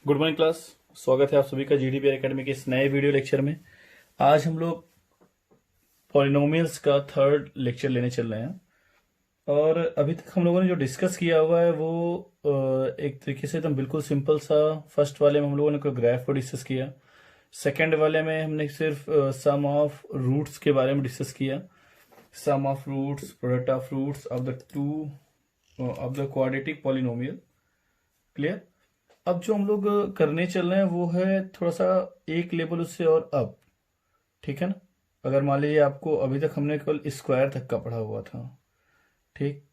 Good morning class. स्वागत है आप सभी का जीडीपी एकेडमी के इस नए वीडियो लेक्चर में। आज हम लोग पॉलिनोमियल्स का थर्ड लेक्चर लेने चल रहे हैं। और अभी तक हम लोगों ने जो डिस्कस किया हुआ है वो एक तरीके से एकदम बिल्कुल सिंपल सा। फर्स्ट वाले में हम लोगों ने कोई ग्राफ को डिस्कस किया। सेकेंड वाले में हमने सिर्फ सम ऑफ रूट्स के बारे में डिस्कस किया। Sum of roots, product of roots of the two of the quadratic polynomial. Clear. अब जो हम लोग करने चल रहे हैं वो है थोड़ा सा एक लेवल उससे और अब। ठीक है ना। अगर मान लीजिए आपको अभी तक हमने केवल स्क्वायर तक का पढ़ा हुआ था। ठीक।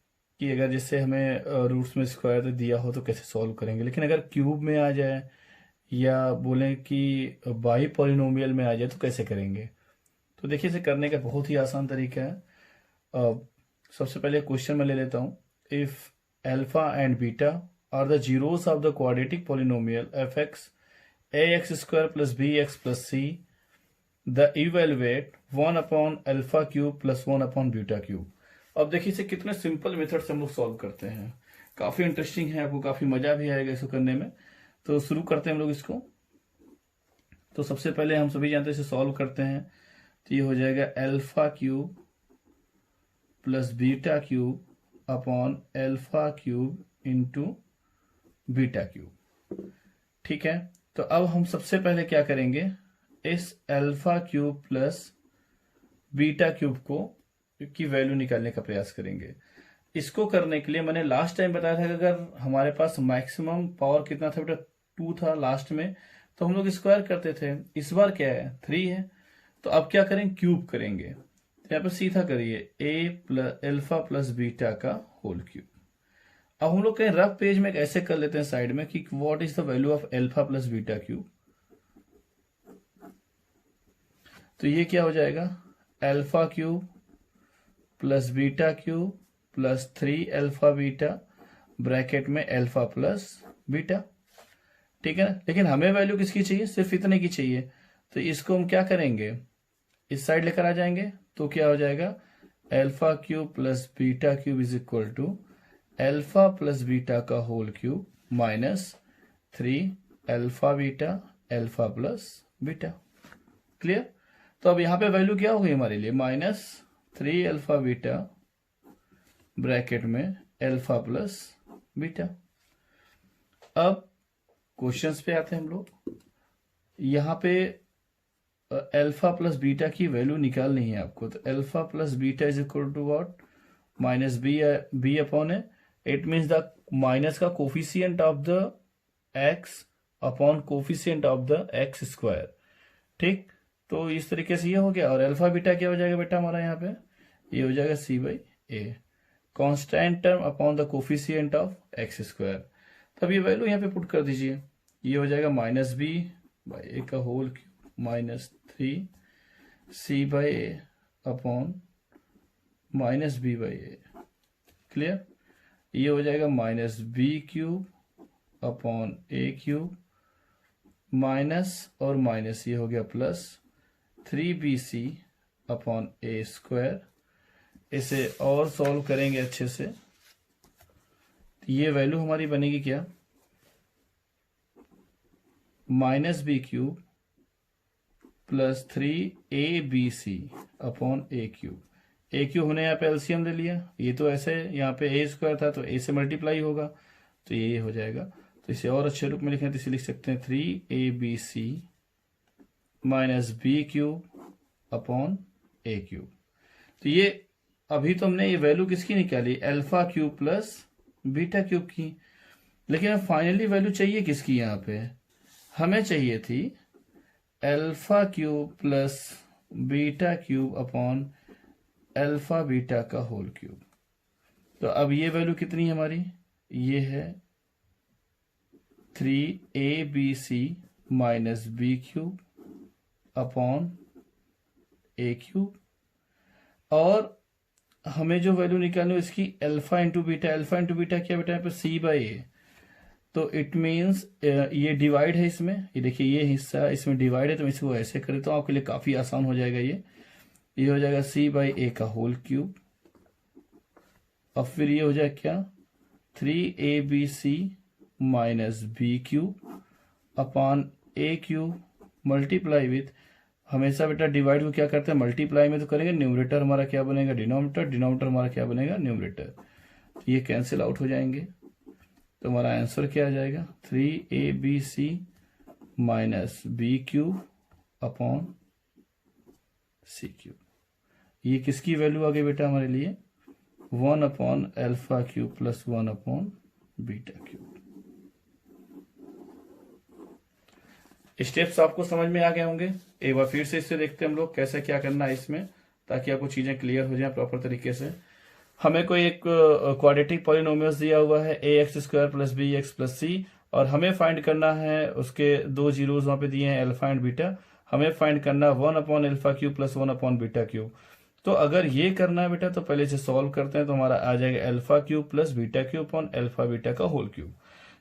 कि अगर जैसे हमें रूट्स में स्क्वायर दिया हो तो कैसे सॉल्व करेंगे, लेकिन अगर क्यूब में आ जाए या बोलें कि बाई पॉलिनोमियल में आ जाए तो कैसे करेंगे। तो देखिए इसे करने का बहुत ही आसान तरीका है। अ, सबसे पहले क्वेश्चन में ले लेता हूँ। If alpha and beta are the zeros of the quadratic polynomial fx ax square plus bx plus c, the evaluate 1 upon alpha cube plus 1 upon beta cube। अब देखिए इसे कितने सिंपल मेथड से हम लोग सॉल्व करते हैं। काफी इंटरेस्टिंग है, आपको काफी मजा भी आएगा इसको करने में। तो शुरू करते हैं हम लोग इसको। तो सबसे पहले हम सभी जानते हैं इसे सॉल्व करते हैं तो ये हो जाएगा alpha cube plus beta cube upon alpha cube into beta cube. ठीक है। तो अब हम सबसे पहले क्या करेंगे, इस alpha cube plus beta cube को की वैल्यू निकालने का प्रयास करेंगे। इसको करने के लिए मैंने लास्ट टाइम बताया था कि अगर हमारे पास मैक्सिमम पावर कितना था बेटा, 2 था लास्ट में, तो हम लोग स्क्वायर करते थे। इस बार क्या है, 3 है। तो अब क्या करेंगे, क्यूब करेंगे। तो यहाँ पे सीधा करिए ए प्लस एल्फा प्लस बीटा का होल क्यूब। अब हम लोग कहीं रफ पेज में ऐसे कर लेते हैं साइड में कि what is the value of alpha plus beta cube. तो ये क्या हो जाएगा, alpha cube plus beta cube plus 3 alpha beta bracket में एल्फा प्लस बीटा। ठीक है ना। लेकिन हमें वैल्यू किसकी चाहिए, सिर्फ इतने की चाहिए। तो इसको हम क्या करेंगे, इस साइड लेकर आ जाएंगे। तो क्या हो जाएगा, alpha cube plus beta cube is equal to alpha plus beta का whole cube minus 3 alpha plus beta. Clear. तो अब यहां पे वैल्यू क्या होगी हमारे लिए, -3 एल्फा बीटा ब्रैकेट में एल्फा प्लस बीटा। अब क्वेश्चंस पे आते हैं हम लोग। यहां पे एल्फा प्लस बीटा की वैल्यू निकालनी है आपको। तो alpha plus beta is equal to what, minus b upon a. It means the minus का coefficient of the x upon coefficient of the x square. ठीक। तो इस तरीके से ये हो गया। और अल्फा बीटा क्या हो जाएगा बेटा हमारा यहाँ पे, ये हो जाएगा c by a, constant term upon the coefficient of x square. तब ये वैल्यू यहाँ पे पुट कर दीजिए। ये हो जाएगा माइनस बी बाई ए का whole cube minus 3 C by A upon minus B by A. Clear. ये हो जाएगा माइनस बी क्यूब अपॉन ए क्यूब माइनस और माइनस ये हो गया प्लस 3bc अपॉन ए स्क्वायर। इसे और सॉल्व करेंगे अच्छे से तो ये वैल्यू हमारी बनेगी क्या, minus B cube plus 3abc upon A cube. A cube हमने यहाँ पे एलसीएम ले लिया। ये तो ऐसे यहाँ पे ए स्क्वायर था तो ए से मल्टीप्लाई होगा तो ये हो जाएगा। तो इसे और अच्छे रूप में लिखें तो इसे लिख सकते हैं 3abc minus B cube upon ए क्यूब। तो ये अभी तो हमने ये वैल्यू किसकी निकाली, alpha cube plus beta cube की। लेकिन अब फाइनली वैल्यू चाहिए किसकी, यहाँ पे हमें चाहिए थी alpha cube plus beta cube upon alpha beta का होल क्यूब। तो अब ये वैल्यू कितनी है हमारी, ये है 3abc minus B cube upon ए क्यूब। और हमें जो वैल्यू निकालनी है इसकी alpha into beta. Alpha into beta क्या बेटा, यहाँ पे सी बाई ए। तो इट मीन्स ये डिवाइड है इसमें, ये देखिए ये हिस्सा इसमें डिवाइड है। तो मैं इसको ऐसे करें तो आपके लिए काफी आसान हो जाएगा। ये हो जाएगा सी बाई ए का होल क्यूब। अब फिर ये हो जाएगा क्या, 3abc minus B cube upon A cube multiply with, हमेशा बेटा डिवाइड को क्या करते हैं मल्टीप्लाई में तो करेंगे, न्यूमरेटर हमारा क्या बनेगा डिनोमिनेटर, डिनोमिनेटर हमारा क्या बनेगा न्यूमरेटर, तो ये कैंसिल आउट हो जाएंगे। तो हमारा आंसर क्या आ जाएगा 3abc minus B cube upon c cube. ये किसकी वैल्यू आ गई बेटा हमारे लिए 1 upon alpha cube plus 1 upon beta cube. Steps आपको समझ में आ गए होंगे। एक बार फिर से इससे देखते हैं हम लोग कैसे क्या करना है इसमें, ताकि आपको चीजें क्लियर हो जाए प्रॉपर तरीके से। हमें कोई एक क्वाड्रेटिक पॉलिनोमियल्स दिया हुआ है ax square plus b x plus c, और हमें फाइंड करना है उसके दो जीरोज वहां पे दिए हैं अल्फा एंड बीटा, हमें फाइंड करना 1 upon alpha cube plus 1 upon beta cube. तो अगर ये करना है बेटा तो पहले से सॉल्व करते हैं, तो हमारा आ जाएगा alpha cube plus beta cube upon alpha beta का होल क्यूब।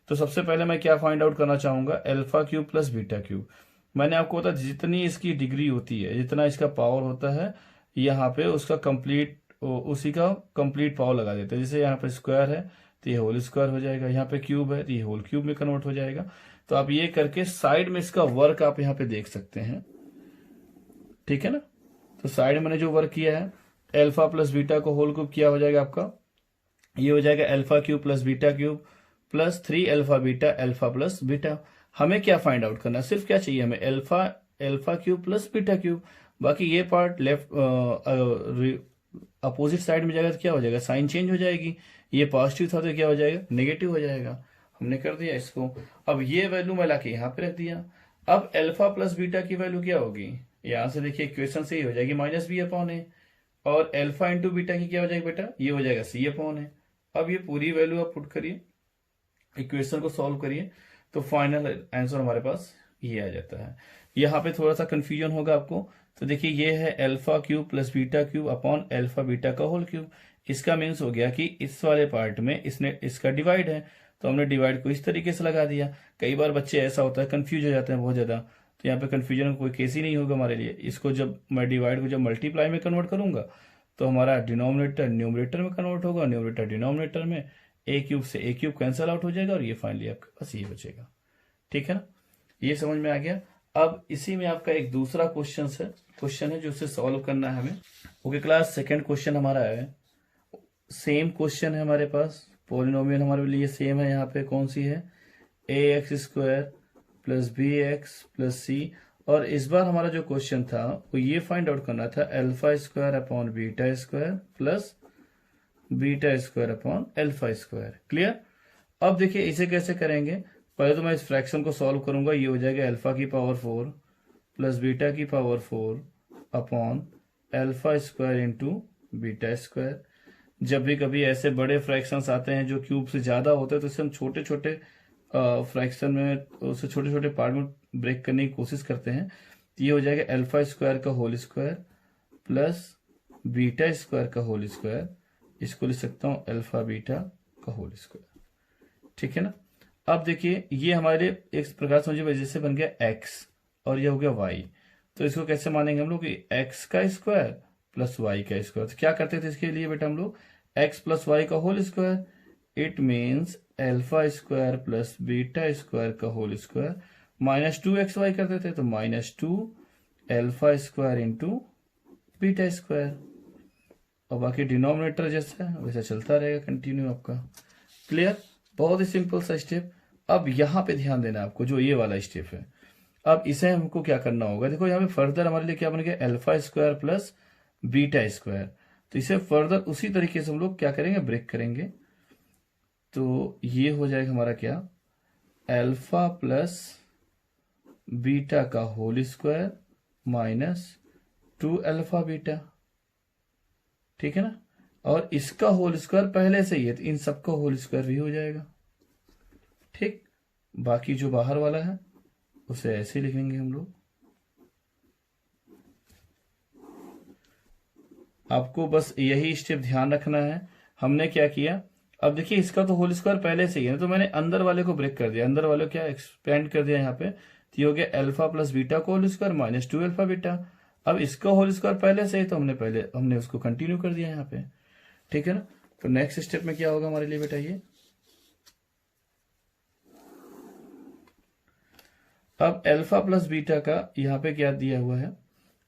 तो सबसे पहले मैं क्या फाइंड आउट करना चाहूंगा alpha cube plus beta cube. मैंने आपको बताया जितनी इसकी डिग्री होती है, जितना इसका पावर होता है, यहाँ पे उसका कंप्लीट उसी का कंप्लीट पावर लगा देते हैं। जैसे यहाँ पे स्क्वायर है तो ये होल स्क्वायर हो जाएगा, यहाँ पे क्यूब है तो ये होल क्यूब में कन्वर्ट हो जाएगा। तो आप ये करके साइड में इसका वर्क आप यहाँ पे देख सकते हैं, ठीक है ना। तो साइड में मैंने जो वर्क किया है अल्फा प्लस बीटा को होल क्यूब किया हो जाएगा आपका, ये हो जाएगा alpha cube plus beta cube plus 3 alpha beta alpha plus beta. हमें क्या फाइंड आउट करना है, सिर्फ क्या चाहिए हमें alpha cube plus beta cube. बाकी ये पार्ट लेफ्ट अपोजिट साइड में जाएगा तो क्या हो जाएगा साइन चेंज हो जाएगी, ये पॉजिटिव था तो क्या हो जाएगा नेगेटिव हो जाएगा। हमने कर दिया इसको। अब ये वैल्यू मैं लाके यहाँ पे रख दिया। अब अल्फा प्लस बीटा की वैल्यू क्या होगी, यहां से देखिए इक्वेशन से ही हो जाएगी माइनस बी अपॉन ए, और अल्फा इंटू बीटा की क्या हो जाएगा बेटा, ये हो जाएगा सी अपॉन ए। अब ये पूरी वैल्यू आप पुट करिए, इक्वेशन को सॉल्व करिए, तो फाइनल आंसर हमारे पास ये आ जाता है। यहाँ पे थोड़ा सा कंफ्यूजन होगा आपको, तो देखिए ये है alpha cube plus beta cube upon alpha beta का होल क्यूब। इसका मीन्स हो गया कि इस वाले पार्ट में इसने इसका डिवाइड है, तो हमने डिवाइड को इस तरीके से लगा दिया। कई बार बच्चे ऐसा होता है कंफ्यूज हो जाते हैं बहुत ज्यादा, तो यहाँ पे कंफ्यूजन का कोई केस ही नहीं होगा हमारे लिए। इसको जब मैं डिवाइड को जब मल्टीप्लाई में कन्वर्ट करूंगा तो हमारा डिनोमिनेटर न्यूमरेटर में कन्वर्ट होगा, न्यूमरेटर डिनोमिनेटर में, ए क्यूब से ए क्यूब कैंसिल आउट हो जाएगा, और ये फाइनली आपके पास ये बचेगा। ठीक है ना, ये समझ में आ गया। अब इसी में आपका एक दूसरा क्वेश्चन है जो उसे सॉल्व करना है हमें। ओके क्लास, सेकंड क्वेश्चन हमारा है, सेम क्वेश्चन है हमारे पास, पॉलिनोमियल हमारे लिए सेम है। यहाँ पे कौन सी है, a x square plus b x plus c, और इस बार हमारा जो क्वेश्चन था वो ये फाइंड आउट करना था alpha square upon beta square plus beta square upon alpha square. Clear. अब देखिए इसे कैसे करेंगे, पहले तो मैं इस फ्रैक्शन को सॉल्व करूंगा। ये हो जाएगा अल्फा की पावर 4 प्लस बीटा की power 4 upon alpha square into beta square. जब भी कभी ऐसे बड़े फ्रैक्शंस आते हैं जो क्यूब से ज्यादा होते हैं, तो इसे हम छोटे छोटे फ्रैक्शन में, उसे छोटे छोटे पार्ट में ब्रेक करने की कोशिश करते हैं। तो ये हो जाएगा अल्फा स्क्वायर का whole square plus beta square का होल स्क्वायर, इसको लिख सकता हूं अल्फा बीटा का होल स्क्वायर। ठीक है ना। अब देखिए ये हमारे एक प्रकार समझिए वजह से बन गया एक्स और ये हो गया वाई, तो इसको कैसे मानेंगे हम लोग कि एक्स का स्क्वायर प्लस वाई का स्क्वायर। तो क्या करते थे इसके लिए बेटा हम लोग, एक्स प्लस वाई का whole square, it means alpha square plus beta square का होल स्क्वायर माइनस 2xy करते थे, तो minus 2 alpha square into beta square, और बाकी डिनोमिनेटर जैसा है वैसा चलता रहेगा कंटिन्यू आपका। क्लियर, बहुत ही सिंपल सा स्टेप। अब यहां पे ध्यान देना आपको, जो ये वाला स्टेप है, अब इसे हमको क्या करना होगा, देखो यहाँ पे फर्दर हमारे लिए क्या बन गया alpha square plus beta square, तो इसे फर्दर उसी तरीके से हम लोग क्या करेंगे ब्रेक करेंगे। तो ये हो जाएगा हमारा क्या, अल्फा प्लस बीटा का whole square minus 2 alpha beta. ठीक है ना, और इसका होल स्क्वायर पहले से ही है तो इन सबका होल स्क्वायर भी हो जाएगा। ठीक, बाकी जो बाहर वाला है उसे ऐसे लिख लेंगे हम लोग। आपको बस यही स्टेप ध्यान रखना है। हमने क्या किया, अब देखिए इसका तो होल स्क्वायर पहले से ही है, तो मैंने अंदर वाले को ब्रेक कर दिया, अंदर वाले को क्या एक्सपेंड कर दिया यहाँ पे, तो ये हो गया अल्फा प्लस बीटा को whole square minus 2 alpha beta. अब इसका होल स्क्वायर पहले से ही, तो हमने उसको कंटिन्यू कर दिया यहाँ पे। ठीक है ना, तो नेक्स्ट स्टेप में क्या होगा हमारे लिए बेटा, ये अब अल्फा प्लस बीटा का यहाँ पे क्या दिया हुआ है,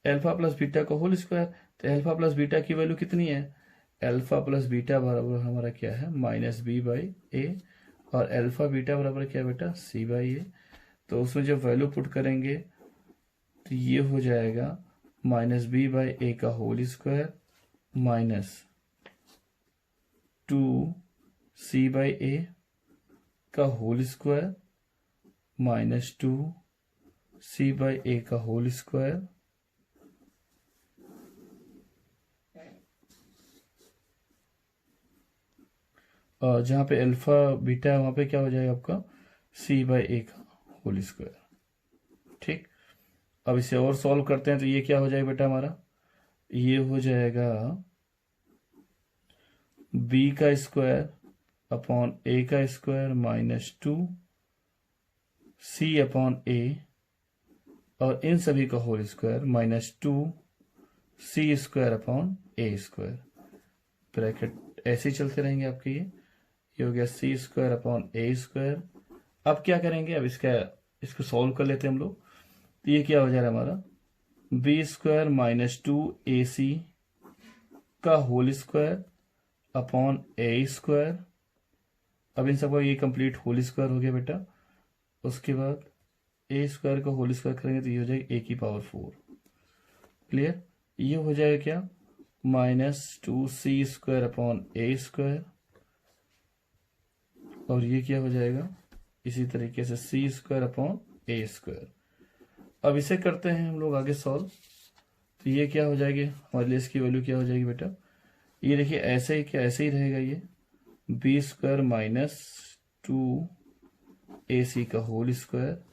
अल्फा प्लस बीटा का होल स्क्वायर। तो अल्फा प्लस बीटा की वैल्यू कितनी है, अल्फा प्लस बीटा बराबर हमारा क्या है -b/a, और अल्फा बीटा बराबर क्या बेटा c/a। तो उसमें जब वैल्यू पुट करेंगे तो ये हो जाएगा -b/a का होल स्क्वायर -2c/a का होल स्क्वायर -2c/a का होल स्क्वायर, और जहाँ पे अल्फा बीटा है वहाँ पे क्या हो जाएगा आपका c/a का होल स्क्वायर। ठीक, अब इसे और सॉल्व करते हैं तो ये क्या हो जाएगा बेटा हमारा, ये हो जाएगा b का स्क्वायर अपॉन a का स्क्वायर -2c/a, और इन सभी का whole square -2c² upon a²। Bracket ऐसे ही चलते रहेंगे आपके। ये हो गया c²/a²। अब क्या करेंगे, अब इसको सॉल्व कर लेते हैं हम लोग। तो ये क्या हो जाएगा हमारा b² - 2ac का होल स्क्वायर अपॉन a²। अब इन सबका ये कंप्लीट होल स्क्वायर हो गया बेटा। उसके बाद a² का होल स्क्वायर करेंगे तो ये हो जाएगा a⁴। क्लियर, ये हो जाएगा क्या -2c² अपॉन a², और ये क्या हो जाएगा इसी तरीके से c² अपॉन a²। अब इसे करते हैं हम लोग आगे सॉल्व। तो ये क्या हो जाएगी हमारे लिए, इसकी वैल्यू क्या हो जाएगी बेटा, ये देखिए ऐसे ही क्या ऐसे ही रहेगा, ये b² - 2ac का होल स्क्वायर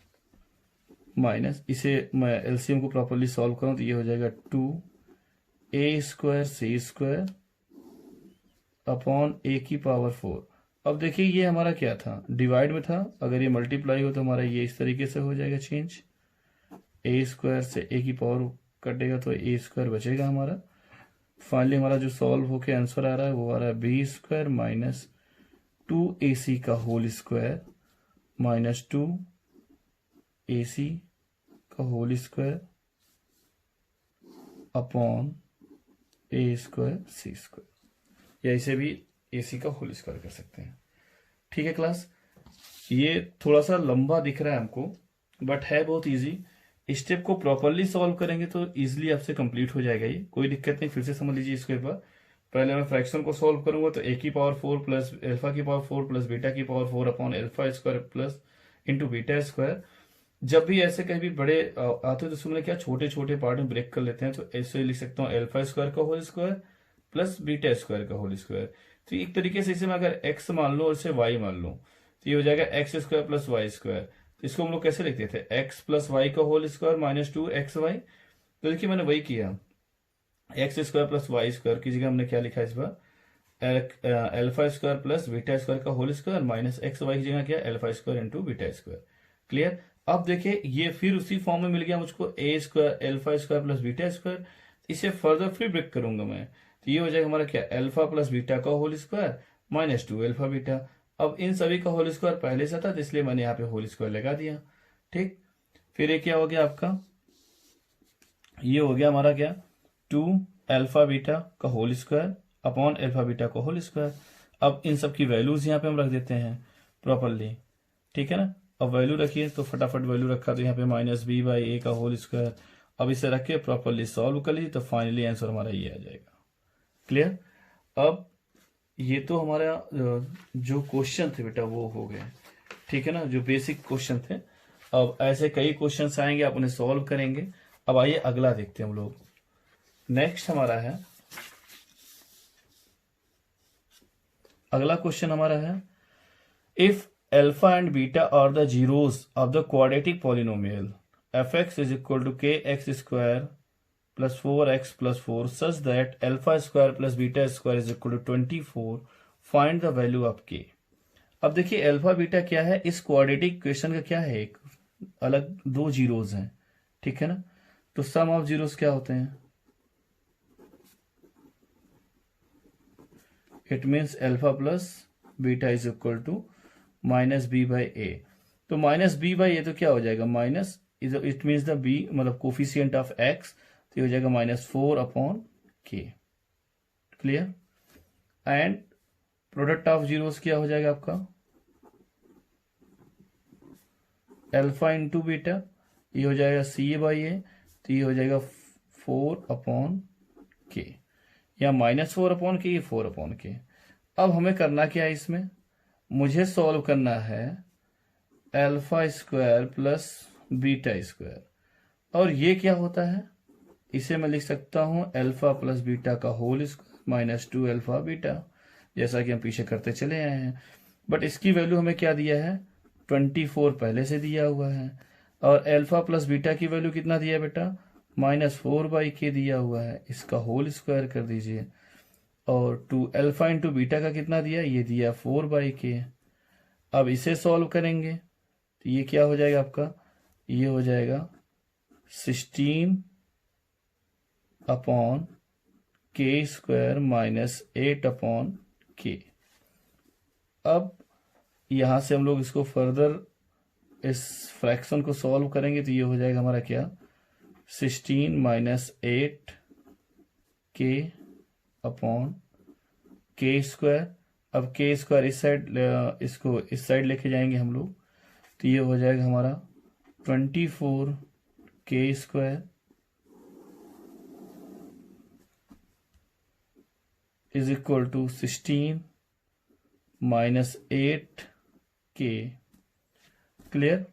माइनस, इसे मैं एलसीएम को प्रॉपरली सॉल्व करूं तो ये हो जाएगा 2a² अपॉन a⁴। अब देखिए ये हमारा क्या था, डिवाइड में था, अगर ये मल्टीप्लाई हो तो हमारा ये इस तरीके से हो जाएगा चेंज, a² से a⁴ कटेगा तो a² बचेगा हमारा। फाइनली हमारा जो सॉल्व होके आंसर आ रहा है वो आ रहा है b² - 2ac का होल स्क्वायर -2ac का होल स्क्वायर अपॉन a²c², या इसे भी ac का होल स्क्वायर कर सकते हैं। ठीक है क्लास, ये थोड़ा सा लंबा दिख रहा है हमको बट है बहुत इजी। स्टेप को प्रॉपरली सॉल्व करेंगे तो इजीली आपसे कंप्लीट हो जाएगा, ये कोई दिक्कत नहीं। फिर से समझ लीजिए इसको एक बार। पहले मैं फ्रैक्शन को सॉल्व करूंगा तो a⁴ plus α⁴ plus β⁴ upon α² plus into β²। जब भी ऐसे कहीं भी बड़े आते हैं तो उसमें क्या छोटे छोटे पार्ट में ब्रेक कर लेते हैं, तो ऐसे लिख सकता हूँ α² का होल स्क्वायर प्लस β² का होल स्क्वायर। तो एक तरीके से इसे मैं अगर x मान लूँ और इसे y मान लूँ तो ये हो जाएगा x² प्लस y²। तो इसको हम लोग कैसे लिखते थे, x प्लस वाई का होल स्क्वायर -2xy। तो देखिए मैंने वही किया, x² प्लस y² की जगह हमने क्या लिखा इस बार α² प्लस β² का होल स्क्वायर माइनस xy की जगह क्या α² इंटू β²। क्लियर, अब देखिए ये फिर उसी फॉर्म में मिल गया मुझको a² α² प्लस β²। इसे फर्दर फिर ब्रेक करूंगा मैं तो ये हो जाएगा हमारा क्या अल्फा प्लस बीटा का होल स्क्वायर -2 α β। अब इन सभी का होल स्क्वायर पहले से था तो इसलिए मैंने यहाँ पे होल स्क्वायर लगा दिया। ठीक, फिर ये क्या हो गया आपका, ये हो गया हमारा क्या 2 α β का होल स्क्वायर अपॉन α β का होल स्क्वायर। अब इन सब की वैल्यूज यहाँ पे हम रख देते हैं प्रॉपरली, ठीक है ना। अब वैल्यू रखिए तो फटाफट वैल्यू रखा तो यहाँ पे -b/a का होल स्क्वायर। अब इसे रख के प्रॉपरली सॉल्व कर लीजिए तो फाइनली आंसर हमारा ये आ जाएगा। क्लियर, अब ये तो हमारा जो क्वेश्चन थे बेटा वो हो गए, ठीक है ना, जो बेसिक क्वेश्चन थे। अब ऐसे कई क्वेश्चन आएंगे, आप उन्हें सॉल्व करेंगे। अब आइए अगला देखते हैं हम लोग। नेक्स्ट हमारा है, अगला क्वेश्चन हमारा है if alpha and beta are the zeros of the quadratic polynomial fx is equal to kx² plus 4x plus 4 such that α² plus β² is equal to 24, find the value of k। अब देखिए alpha beta क्या है, इस quadratic question का क्या है, एक अलग दो जीरोस हैं, ठीक है ना। तो सम ऑफ जीरोस क्या होते हैं, it means alpha plus beta is equal to -b/a। तो माइनस बी बाई ए तो क्या हो जाएगा, minus it means the B मतलब कोफिशियंट ऑफ एक्स, तो ये हो जाएगा -4/k। Clear. And product of zeros क्या हो जाएगा आपका, अल्फा इंटू बीटा, ये हो जाएगा सी बाई ए, तो ये हो जाएगा 4/k, या -4/k, ये 4/k। अब हमें करना क्या है, इसमें मुझे सॉल्व करना है alpha square plus beta square, और ये क्या होता है, इसे मैं लिख सकता हूं अल्फा प्लस बीटा का होल स्क्वायर -2 अल्फा बीटा, जैसा कि हम पीछे करते चले आए हैं। बट इसकी वैल्यू हमें क्या दिया है, 24 पहले से दिया हुआ है, और अल्फा प्लस बीटा की वैल्यू कितना दिया है बेटा, -4/k दिया हुआ है, इसका होल स्क्वायर कर दीजिए। और 2 अल्फा इंटू बीटा का कितना दिया, ये दिया 4/k। अब इसे सॉल्व करेंगे तो ये क्या हो जाएगा आपका, ये हो जाएगा 16/k² -8/k। अब यहां से हम लोग इसको फर्दर इस फ्रैक्शन को सॉल्व करेंगे तो ये हो जाएगा हमारा क्या, 16 - 8k/k²। अब k² इस साइड, इसको इस साइड लेके जाएंगे हम लोग, तो ये हो जाएगा हमारा 24k² is equal to 16 - 8k। Clear.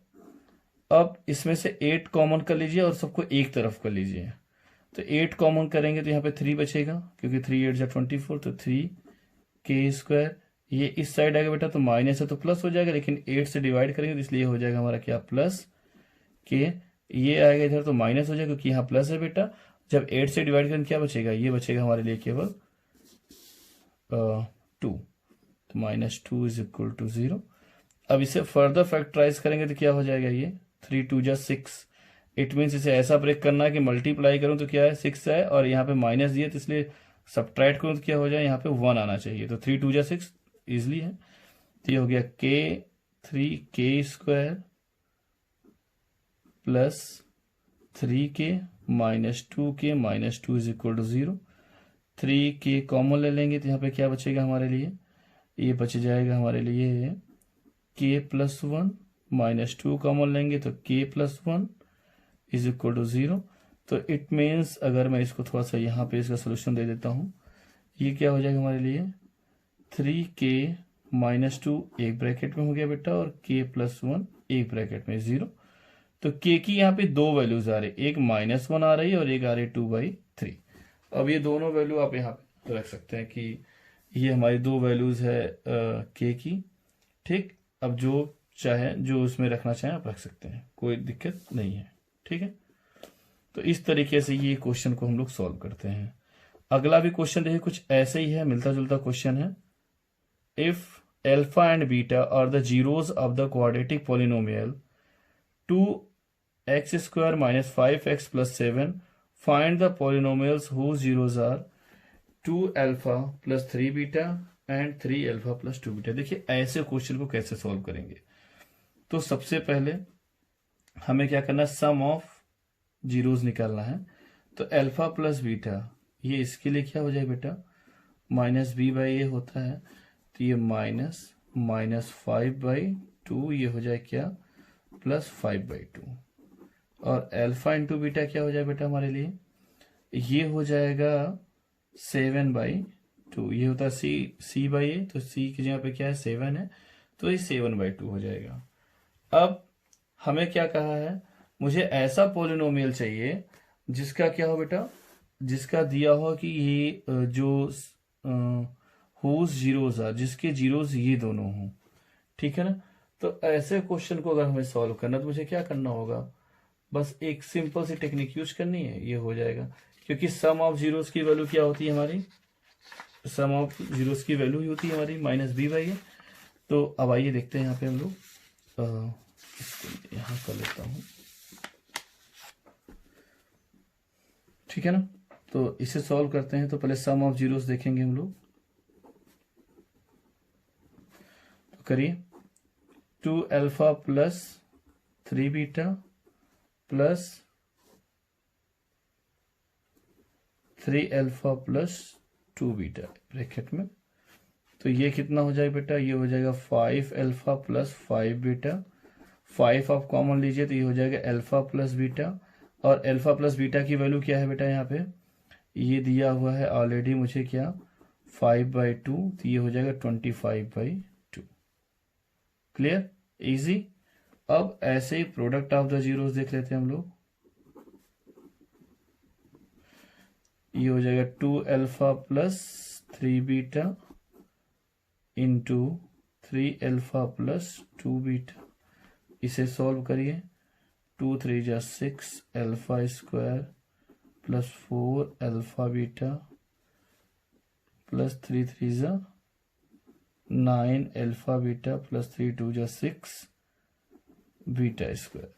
अब इसमें से 8 कॉमन कर लीजिए और सबको एक तरफ कर लीजिए, तो 8 कॉमन करेंगे तो यहाँ पे 3 बचेगा, क्योंकि 3 8 24, तो 3k²। ये इस साइड आएगा बेटा, तो माइनस है तो प्लस हो जाएगा, लेकिन 8 से डिवाइड करेंगे तो इसलिए हो जाएगा हमारा क्या, प्लस k। ये आएगा इधर तो माइनस हो जाएगा, क्योंकि यहाँ प्लस है बेटा। जब 8 से डिवाइड करेंगे क्या बचेगा, ये बचेगा हमारे लिए केवल 2, तो -2 इज इक्वल टू 0। अब इसे फर्दर फैक्टराइज करेंगे तो क्या हो जाएगा, ये 3 2 जा 6। इट मीन्स इसे ऐसा ब्रेक करना है कि मल्टीप्लाई करूं तो क्या है, 6 है, और यहाँ पे माइनस दिए तो इसलिए सब्ट्रैक्ट करूं तो क्या हो जाए, यहाँ पे 1 आना चाहिए, तो 3 2 जा 6 इजिली है। तो ये हो गया k3k² plus 3k -2k -2 is equal to 0। 3k common ले लेंगे तो यहाँ पे क्या बचेगा हमारे लिए, ये बच जाएगा हमारे लिए k+1 -2 कॉमन लेंगे तो k+1 इज इक्वल टू 0। तो इट मीन्स अगर मैं इसको थोड़ा सा यहाँ पे इसका सोल्यूशन दे देता हूँ, ये क्या हो जाएगा हमारे लिए 3k -2 एक ब्रैकेट में हो गया बेटा, और k+1 एक ब्रैकेट में 0। तो k की यहाँ पे दो वैल्यूज आ रही, एक -1 आ रही है और एक आ रही है 2/3। अब ये दोनों वैल्यू आप यहाँ पे रख सकते हैं कि ये हमारी दो वैल्यूज है k की। ठीक, अब जो चाहे, जो उसमें रखना चाहें आप रख सकते हैं, कोई दिक्कत नहीं है। ठीक है, तो इस तरीके से ये क्वेश्चन को हम लोग सॉल्व करते हैं। अगला भी क्वेश्चन देखिए, कुछ ऐसे ही है, मिलता जुलता क्वेश्चन है। If alpha and beta are the zeros of the quadratic polynomial 2x² - 5x + 7, find the polynomials whose zeros are 2α + 3β and 3α + 2β। देखिए ऐसे क्वेश्चन को कैसे सॉल्व करेंगे, तो सबसे पहले हमें क्या करना है, सम ऑफ जीरोस निकालना है। तो अल्फा प्लस बीटा, ये इसके लिए क्या हो जाए बेटा, -b/a होता है, तो ये -5/2, ये हो जाए क्या, +5/2। और अल्फा इंटू बीटा क्या हो जाए बेटा हमारे लिए, ये हो जाएगा 7/2। ये होता है c/a, तो c की जगह पे क्या है 7 है, तो ये 7/2 हो जाएगा। अब हमें क्या कहा है, मुझे ऐसा पोलिनोमियल चाहिए जिसका क्या हो बेटा, जिसका दिया हो कि ये जो हुज जीरोज आर, जिसके जीरोज ये दोनों हों। ठीक है ना, तो ऐसे क्वेश्चन को अगर हमें सॉल्व करना तो मुझे क्या करना होगा, बस एक सिंपल सी टेक्निक यूज करनी है, ये हो जाएगा। क्योंकि सम ऑफ जीरोस की वैल्यू क्या होती है हमारी, सम ऑफ जीरोस की वैल्यू ही होती है हमारी -b/a। तो अब आइए देखते हैं यहाँ पे हम लोग, इसको यहाँ कर लेता हूँ। ठीक है ना, तो इसे सॉल्व करते हैं। तो पहले सम ऑफ जीरोस देखेंगे हम लोग, तो करिए। 2 alpha plus 3 beta plus 3 alpha plus 2 beta bracket में। तो ये कितना हो जाएगा बेटा, ये हो जाएगा 5 अल्फा प्लस 5 बीटा। 5 आप कॉमन लीजिए तो ये हो जाएगा अल्फा प्लस बीटा, और अल्फा प्लस बीटा की वैल्यू क्या है बेटा, यहाँ पे ये दिया हुआ है ऑलरेडी मुझे, क्या 5/2, तो ये हो जाएगा 25/2। Clear, easy. अब ऐसे ही प्रोडक्ट ऑफ द जीरोस देख लेते हैं हम लोग। ये हो जाएगा 2 alpha plus 3 beta into 3 alpha plus 2 beta. इसे सॉल्व करिए। 2 3 जा 6 alpha square plus 4 alpha beta plus 3 3 जा 9 अल्फा बीटा प्लस 3 2 जा 6 बीटा स्क्वायर।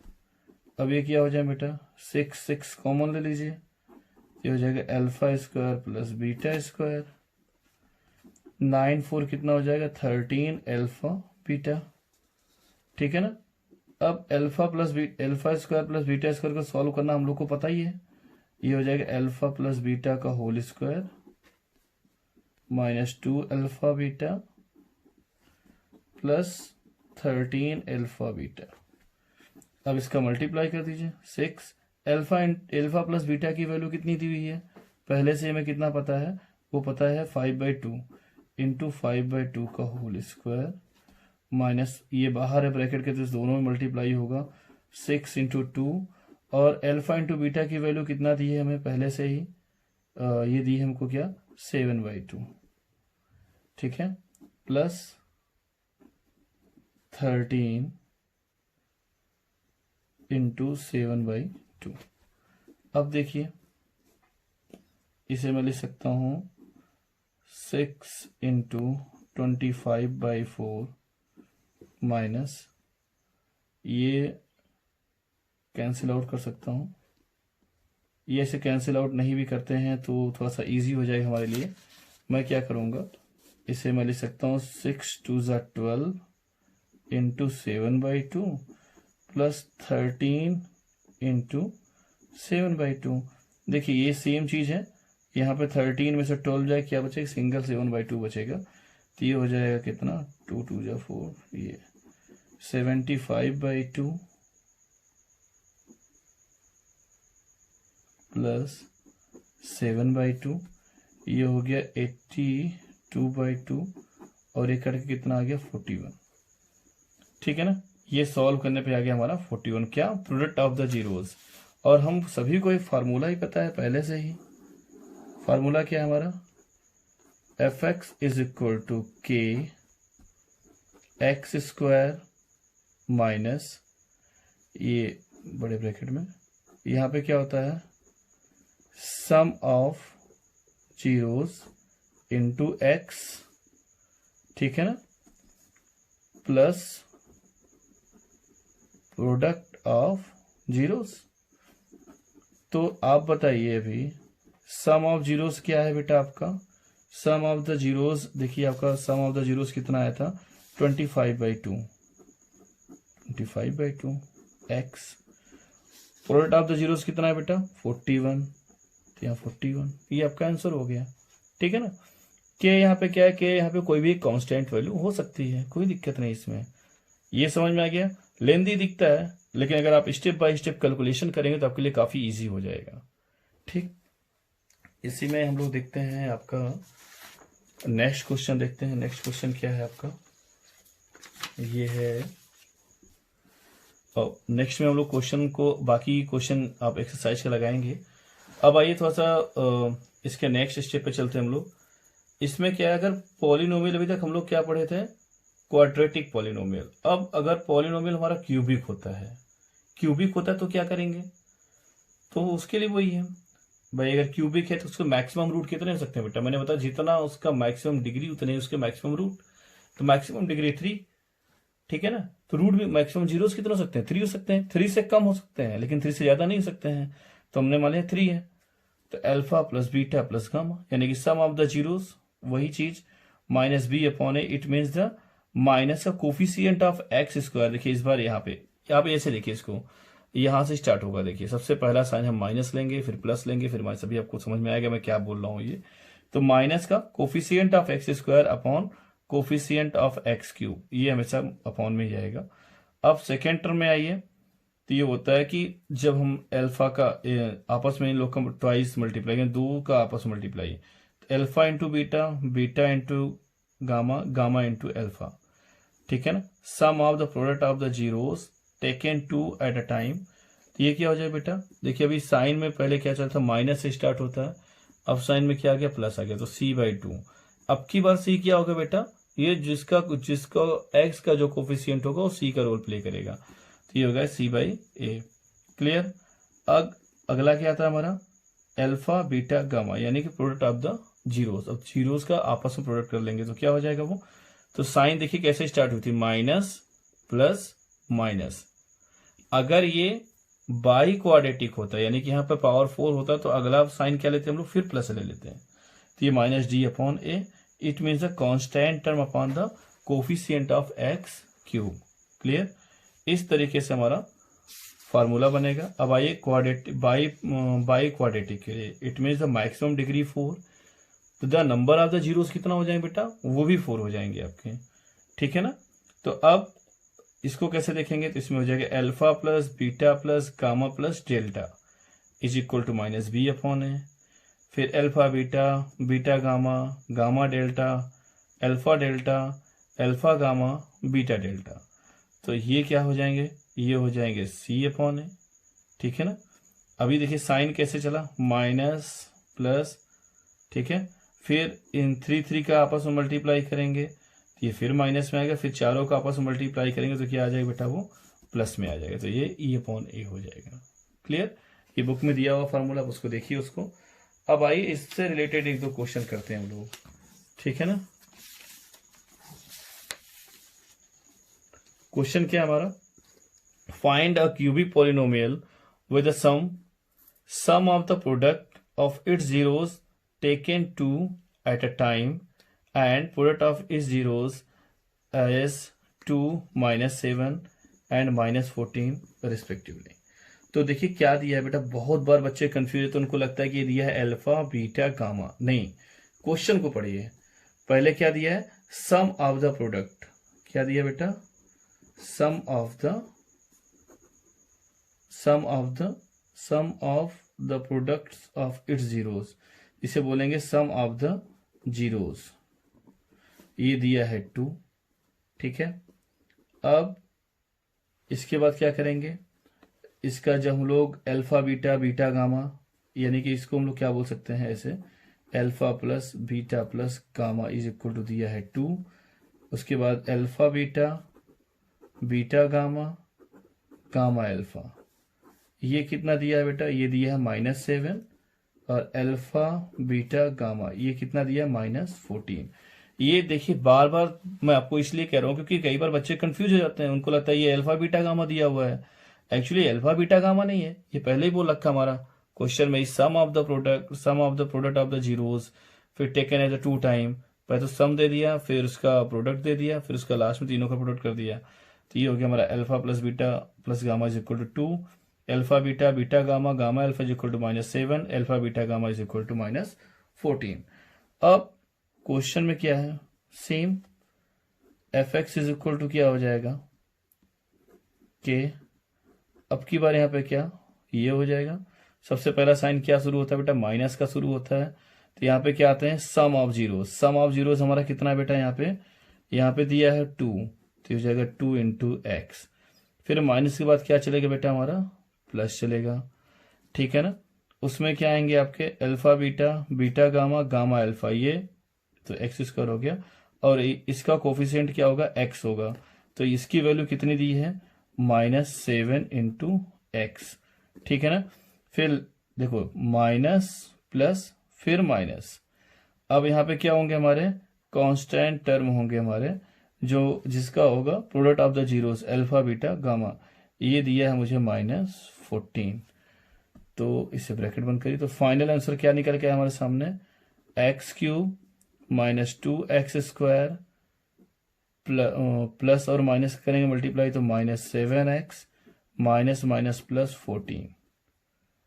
अब ये क्या हो जाए बेटा, 6 कॉमन ले लीजिए, ये हो जाएगा alpha square plus beta square. 9 4 कितना हो जाएगा, 13 अल्फा बीटा। ठीक है ना। अब alpha square plus beta square को सॉल्व करना हम लोग को पता ही है। ये हो जाएगा अल्फा प्लस बीटा का whole square minus 2 alpha beta plus 13 alpha beta. अब इसका मल्टीप्लाई कर दीजिए। 6 अल्फा प्लस बीटा की वैल्यू कितनी दी हुई है, पहले से हमें कितना पता है, वो पता है 5/2 इंटू 5/2 का होल स्क्वायर माइनस, ये बाहर है ब्रैकेट के, तो दोनों में मल्टीप्लाई होगा 6 इंटू 2, और अल्फा इंटू बीटा की वैल्यू कितना दी है हमें पहले से ही, ये दी है हमको क्या 7/2। ठीक है, प्लस 13 इंटू 7/2। अब देखिए इसे मैं लिख सकता हूं 6 इंटू 25/4 माइनस, ये कैंसिल आउट कर सकता हूं, ये ऐसे कैंसिल आउट नहीं भी करते हैं तो थोड़ा सा इजी हो जाएगा हमारे लिए। मैं क्या करूंगा, इसे मैं लिख सकता हूं 6 2 जा 12 इंटू 7/2 प्लस 13 इंटू 7/2। देखिए ये सेम चीज है, यहाँ पे 13 में से 12 जाए क्या बचेगा, सिंगल 7/2 बचेगा। तो ये हो जाएगा कितना, 2 2 जा 4, ये 75/2 प्लस 7/2, ये हो गया 82/2, और ये करके कितना आ गया 41। ठीक है ना, ये सॉल्व करने पे आ गया हमारा 41, क्या प्रोडक्ट ऑफ द जीरोस। और हम सभी को एक फार्मूला ही पता है पहले से ही। फार्मूला क्या है हमारा, fx is equal to k X square minus, ये बड़े ब्रैकेट में, यहाँ पे क्या होता है sum of zeros into X, ठीक है ना, प्लस प्रोडक्ट ऑफ जीरोस। तो आप बताइए अभी सम ऑफ जीरोस क्या है बेटा आपका, सम ऑफ द जीरोस, देखिए आपका सम ऑफ द जीरोस कितना आया था 25/2 x. Product of the zeros कितना है बेटा 41, तो यहाँ 41, ये आपका आंसर हो गया। ठीक है ना। के यहाँ पे क्या है, के यहाँ पे कोई भी कांस्टेंट वैल्यू हो सकती है, कोई दिक्कत नहीं इसमें। ये समझ में आ गया, लेंदी दिखता है लेकिन अगर आप स्टेप बाय स्टेप कैलकुलेशन करेंगे तो आपके लिए काफी इजी हो जाएगा। ठीक, इसी में हम लोग देखते हैं आपका नेक्स्ट क्वेश्चन, देखते हैं नेक्स्ट क्वेश्चन क्या है आपका, ये है। और नेक्स्ट में हम लोग क्वेश्चन को, बाकी क्वेश्चन आप एक्सरसाइज के लगाएंगे। अब आइए थोड़ा सा इसके नेक्स्ट स्टेप पे चलते हैं हम लोग। इसमें क्या है, अगर पॉलिनोमियल, अभी तक हम लोग क्या पढ़े थे, क्वाड्रेटिक पॉलिनोमियल। अब अगर पॉलिनोमियल हमारा क्यूबिक होता है, तो क्या करेंगे, तो उसके लिए वही है भाई, अगर क्यूबिक है तो उसके मैक्सिमम रूट कितने हो सकते हैं बेटा, मैंने बताया जितना उसका मैक्सिमम डिग्री उतने ही उसके मैक्सिमम रूट, तो मैक्सिमम डिग्री 3, ठीक है ना। तो रूट भी मैक्सिमम जीरोस कितने हो सकते हैं, 3 हो सकते हैं, 3 से कम हो सकते हैं लेकिन 3 से ज्यादा नहीं हो सकते हैं, तो हमने मान लिया 3 है। तो alpha plus beta plus gamma, यानी कि सम ऑफ द जीरोस, वही चीज minus b upon a, it means the minus का कोफिशिएंट ऑफ एक्स स्क्वायर, देखिए इस बार यहाँ पे ऐसे देखिए इसको, यहां से स्टार्ट होगा। देखिए सबसे पहला साइन हम माइनस लेंगे, फिर प्लस लेंगे, फिर माइनस। अभी आपको समझ में आएगा मैं क्या बोल रहा हूँ ये। तो माइनस का coefficient of x square upon coefficient of x cube, ये हमेशा अपॉन में ही जाएगा। अब सेकेंड टर्म में आइए, तो ये होता है कि जब हम एल्फा का आपस में इन लोग का ट्वाइस मल्टीप्लाई करें, दो का आपस में मल्टीप्लाई, तो alpha into beta, beta into gamma, gamma into alpha, ठीक है ना। Sum of the product of the zeros taken two at a time, तो ये क्या हो जाए बेटा, देखिए अभी साइन में पहले क्या चलता है, माइनस से स्टार्ट होता है, अब साइन में क्या आ गया, प्लस आ गया, तो c/2। अब की बार c क्या होगा बेटा, ये जिसका जिसका x का जो कोफिशिएंट होगा वो c का रोल प्ले करेगा, तो ये होगा c/a। क्लियर। अब अगला क्या आता है हमारा, एल्फा बीटा गामा, यानी कि प्रोडक्ट ऑफ द जीरोस। अब जीरोस का आपस में प्रोडक्ट कर लेंगे तो क्या हो जाएगा वो, तो साइन देखिए कैसे स्टार्ट हुई थी, माइनस प्लस माइनस। अगर ये बाई क्वाड्रेटिक होता है, यानी कि यहाँ पे पावर 4 होता, तो अगला साइन क्या लेते हैं हम लोग, फिर प्लस ले लेते हैं, तो ये minus D upon a, it means the constant term upon the coefficient of x cube. Clear. इस तरीके से हमारा फार्मूला बनेगा। अब आइए क्वाड्रेटिक, बाई क्वाड्रेटिक के लिए, it means the maximum degree 4, तो the number of the zeros कितना हो जाएंगे बेटा, वो भी 4 हो जाएंगे आपके, ठीक है ना। तो अब इसको कैसे देखेंगे, तो इसमें हो जाएगा alpha plus beta plus gamma plus delta is equal to minus b upon a, फिर alpha beta, beta gamma, gamma delta, alpha delta, alpha gamma, beta delta, तो ये क्या हो जाएंगे, ये हो जाएंगे सी अपॉन ए, ठीक है ना। अभी देखिए साइन कैसे चला, माइनस प्लस, ठीक है, फिर इन 3 का आपस में मल्टीप्लाई करेंगे, ये फिर माइनस में आएगा, फिर चारों का आपस में मल्टीप्लाई करेंगे तो क्या आ जाएगा बेटा, वो प्लस में आ जाएगा, तो ये ई अपॉन ए हो जाएगा। क्लियर। ये बुक में दिया हुआ फार्मूला, आप उसको देखिए उसको। अब आइए इससे रिलेटेड एक दो क्वेश्चन करते हैं हम लोग, ठीक है ना। क्वेश्चन क्या है हमारा, find a cubic polynomial with sum of the product of its zeros taken 2 at a time and product of its zeros is 2 minus 7 and minus 14 respectively। तो देखिए क्या दिया है बेटा, बहुत बार बच्चे कंफ्यूज है, तो उनको लगता है कि ये दिया है अल्फा बीटा गामा, नहीं, क्वेश्चन को पढ़िए। पहले क्या दिया है, सम ऑफ द प्रोडक्ट, क्या दिया बेटा, sum of the products of its zeros, इसे बोलेंगे सम ऑफ द जीरोस, ये दिया है 2, ठीक है। अब इसके बाद क्या करेंगे, इसका जब हम लोग अल्फा बीटा बीटा गामा, यानी कि इसको हम लोग क्या बोल सकते हैं ऐसे, alpha plus beta plus gamma is equal to दिया है 2, उसके बाद alpha beta beta gamma gamma alpha, ये कितना दिया है बेटा, ये दिया है -7, और अल्फा बीटा गामा ये कितना दिया, -14। ये देखिए बार बार मैं आपको इसलिए कह रहा हूं क्योंकि कई बार बच्चे कंफ्यूज हो जाते हैं, उनको लगता है ये अल्फा बीटा गामा दिया हुआ है, एक्चुअली अल्फा बीटा गामा नहीं है, ये पहले ही बोल रखा हमारा क्वेश्चन में, sum of the product of the zeros, फिर टेकन एज अ 2 टाइम, पहले तो सम दे दिया, फिर उसका प्रोडक्ट दे दिया, फिर उसका लास्ट में तीनों का प्रोडक्ट कर दिया, तो ये हो गया हमारा alpha plus beta plus gamma is equal to 2, alpha beta beta gamma gamma alpha is equal to -7, alpha beta gamma is equal to -14। अब क्वेश्चन में क्या है, same F X is equal to क्या हो जाएगा, के। अब की बार यहाँ पे क्या, ये हो जाएगा। सबसे पहला साइन क्या शुरू होता है बेटा, माइनस का शुरू होता है, तो यहाँ पे क्या आते हैं, सम ऑफ जीरोस हमारा कितना है बेटा, यहाँ पे दिया है 2, तो हो जाएगा 2 इंटू एक्स, फिर माइनस के बाद क्या चलेगा बेटा, हमारा प्लस चलेगा, ठीक है ना। उसमें क्या आएंगे आपके alpha beta beta gamma gamma alpha, ये तो एक्स स्क्वायर हो गया, और इसका कोफिशिएंट क्या होगा, एक्स होगा, तो इसकी वैल्यू कितनी दी है, -7 इंटू एक्स, ठीक है ना। फिर देखो माइनस प्लस फिर माइनस, अब यहाँ पे क्या होंगे हमारे कांस्टेंट टर्म होंगे हमारे, जो जिसका होगा product of the zeros alpha beta gamma, ये दिया है मुझे -14, तो इसे ब्रैकेट बंद करिए, तो फाइनल आंसर क्या निकल के आया हमारे सामने, x³ -2x² प्लस और माइनस करेंगे मल्टीप्लाई तो -7x माइनस माइनस प्लस 14,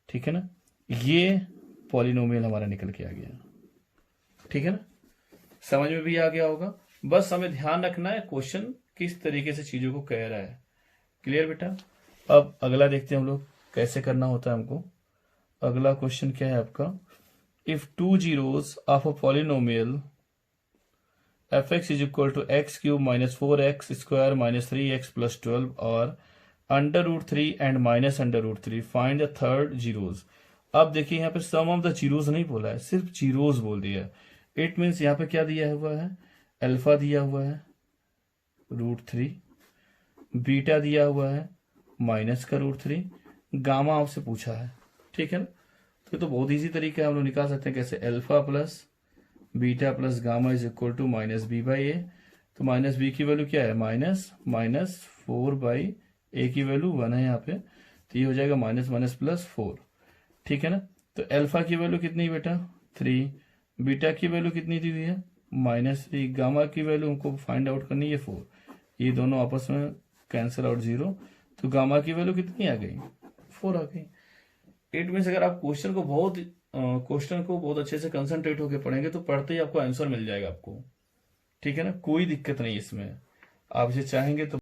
ठीक है ना। ये पॉलिनोमियल हमारा निकल के आ गया, ठीक है ना। समझ में भी आ गया होगा। बस हमें ध्यान रखना है क्वेश्चन किस तरीके से चीजों को कह रहा है। क्लियर बेटा। अब अगला देखते हैं हम लोग कैसे करना होता है हमको। अगला क्वेश्चन क्या है आपका, if 2 zeros of a polynomial fx is equal to x cube minus 4x square minus 3x plus 12 और under root 3 and minus under root 3, find the third zeros. अब देखिए यहाँ पे सम ऑफ द जीरोज नहीं बोला है, सिर्फ जीरोज बोल दिया है। इट मीन्स यहाँ पे क्या दिया हुआ है, अल्फा दिया हुआ है √3, बीटा दिया हुआ है माइनस का √3, गामा आपसे पूछा है, ठीक है ना। तो बहुत इजी तरीका है, हम लोग निकाल सकते हैं कैसे, alpha plus beta plus gamma is equal to -b/a। तो माइनस बी की वैल्यू क्या है, -4/a की वैल्यू 1 है यहाँ पे, तो ये हो जाएगा माइनस माइनस प्लस 4, ठीक है ना। तो अल्फा की वैल्यू कितनी बेटा 3, बीटा की वैल्यू कितनी दी हुई है -3, गामा की वैल्यू हमको फाइंड आउट करनी है 4। ये दोनों आपस में कैंसिल आउट 0, तो गामा की वैल्यू कितनी आ गई 4 आ गई। इट मीन्स अगर आप क्वेश्चन को बहुत अच्छे से कंसंट्रेट होकर पढ़ेंगे तो पढ़ते ही आपको आंसर मिल जाएगा आपको, ठीक है ना। कोई दिक्कत नहीं इसमें, आप इसे चाहेंगे तो